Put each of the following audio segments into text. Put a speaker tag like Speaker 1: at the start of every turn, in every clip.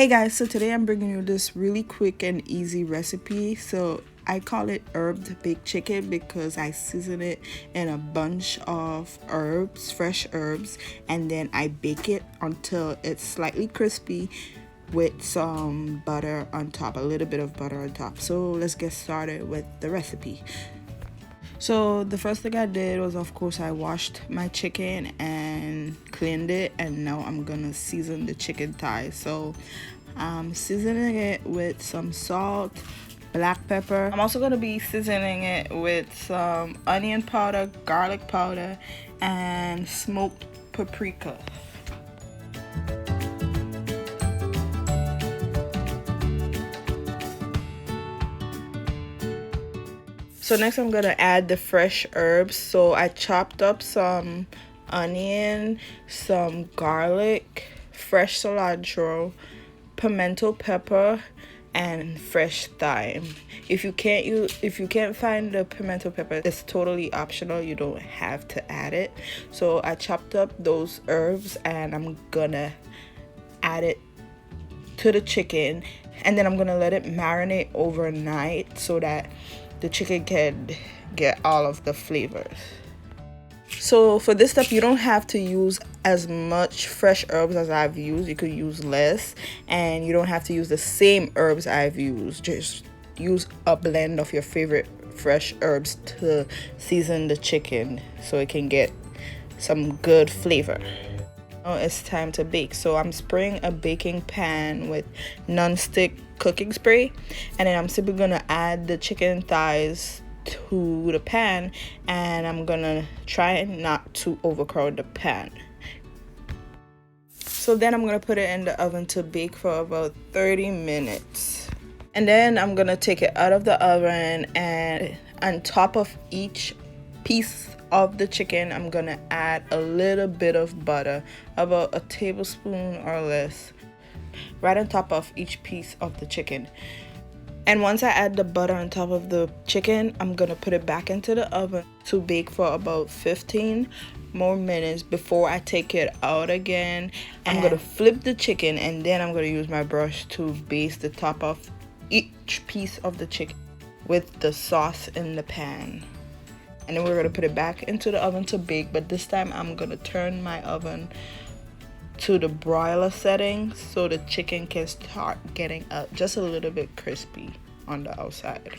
Speaker 1: Hey guys, so today I'm bringing you this really quick and easy recipe. So I call it herbed baked chicken because I season it in a bunch of herbs, fresh herbs, and then I bake it until it's slightly crispy with some butter on top, a little bit of butter on top. So let's get started with the recipe. So the first thing I did was, of course, I washed my chicken and cleaned it, and now I'm gonna season the chicken thighs. So I'm seasoning it with some salt, black pepper. I'm also gonna be seasoning it with some onion powder, garlic powder, and smoked paprika. So next I'm gonna add the fresh herbs. So I chopped up some onion, some garlic, fresh cilantro, pimento pepper, and fresh thyme. If you can't find the pimento pepper, it's totally optional. You don't have to add it. So I chopped up those herbs and I'm gonna add it to the chicken, and then I'm gonna let it marinate overnight so that the chicken can get all of the flavors. So for this step, you don't have to use as much fresh herbs as I've used. You could use less, and you don't have to use the same herbs I've used. Just use a blend of your favorite fresh herbs to season the chicken so it can get some good flavor. Now it's time to bake. So I'm spraying a baking pan with non-stick cooking spray, and then I'm simply gonna add the chicken thighs to the pan, and I'm gonna try not to overcrowd the pan. So then I'm gonna put it in the oven to bake for about 30 minutes, and then I'm gonna take it out of the oven, and on top of each piece of the chicken I'm gonna add a little bit of butter, about a tablespoon or less, right on top of each piece of the chicken. And once I add the butter on top of the chicken, I'm gonna put it back into the oven to bake for about 15 more minutes before I take it out again. I'm gonna flip the chicken, and then I'm gonna use my brush to baste the top of each piece of the chicken with the sauce in the pan. And then we're gonna put it back into the oven to bake, but this time I'm gonna turn my oven to the broiler setting so the chicken can start getting just a little bit crispy on the outside.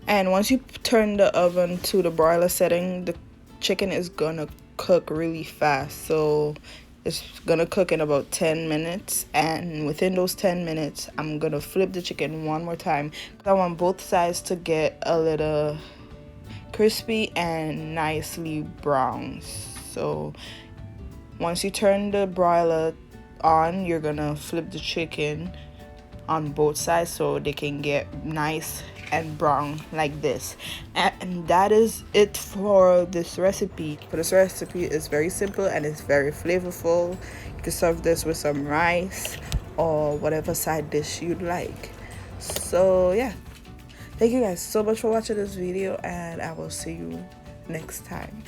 Speaker 1: And once you turn the oven to the broiler setting, the chicken is gonna cook really fast. So it's gonna cook in about 10 minutes, and within those 10 minutes I'm gonna flip the chicken one more time. I want both sides to get a little crispy and nicely brown. So once you turn the broiler on, you're gonna flip the chicken on both sides so they can get nice and brown like this. And that is it for this recipe. This recipe is very simple and it's very flavorful. You can serve this with some rice or whatever side dish you'd like. So yeah, thank you guys so much for watching this video, and I will see you next time.